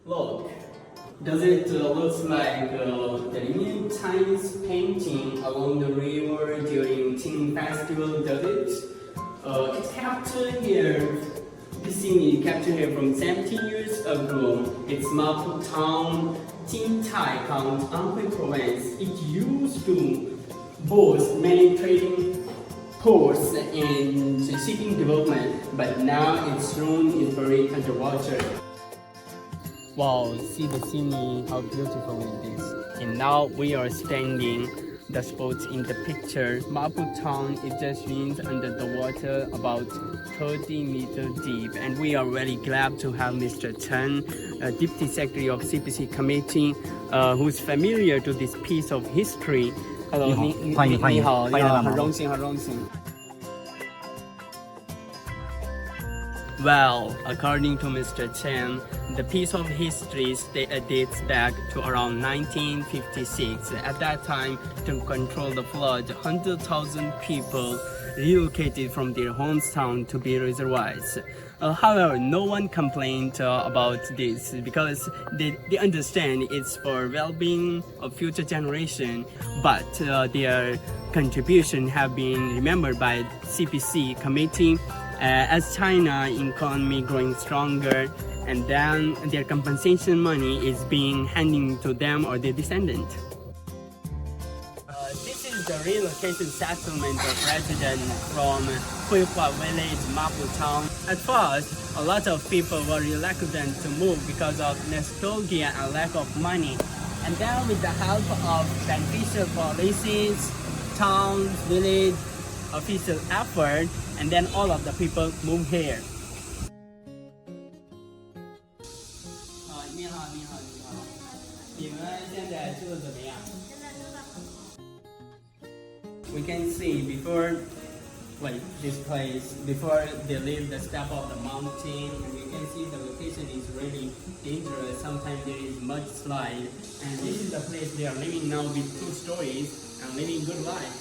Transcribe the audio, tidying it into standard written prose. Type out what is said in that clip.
Look, does it look like the new Chinese painting along the river during Qing Festival? Does it? It's captured here. This scene is captured here from 70 years ago. It's Mapu Town, Jintai County, Anhui Province. It used to boast many trading ports and shipping development, but now its ruin is buried underwater. Wow, see the scenery, how beautiful it is. And now we are standing the spot in the picture. Mapu Town, it just means under the water about 30 meters deep. And we are very glad to have Mr. Chen, Deputy Secretary of CPC Committee, who's familiar to this piece of history. Hello, 你好，很荣幸，很荣幸。Well, according to Mr. Chen, the piece of history dates back to around 1956. At that time, to control the flood, 100,000 people relocated from their hometown to be reservoirs. However, no one complained about this because they understand it's for well-being of future generation, but their contribution have been remembered by CPC committee. As China economy growing stronger, and then their compensation money is being handed to them or their descendant. This is the relocation settlement of residents from Huihua village, Mapu Town. At first, a lot of people were reluctant to move because of nostalgia and lack of money. And then with the help of beneficial policies, towns, village, official effort, and then all of the people move here. We can see before, like this place, before they leave the step of the mountain, and we can see the location is really dangerous. Sometimes there is mudslide, and this is the place they are living now with 2 stories and living good life.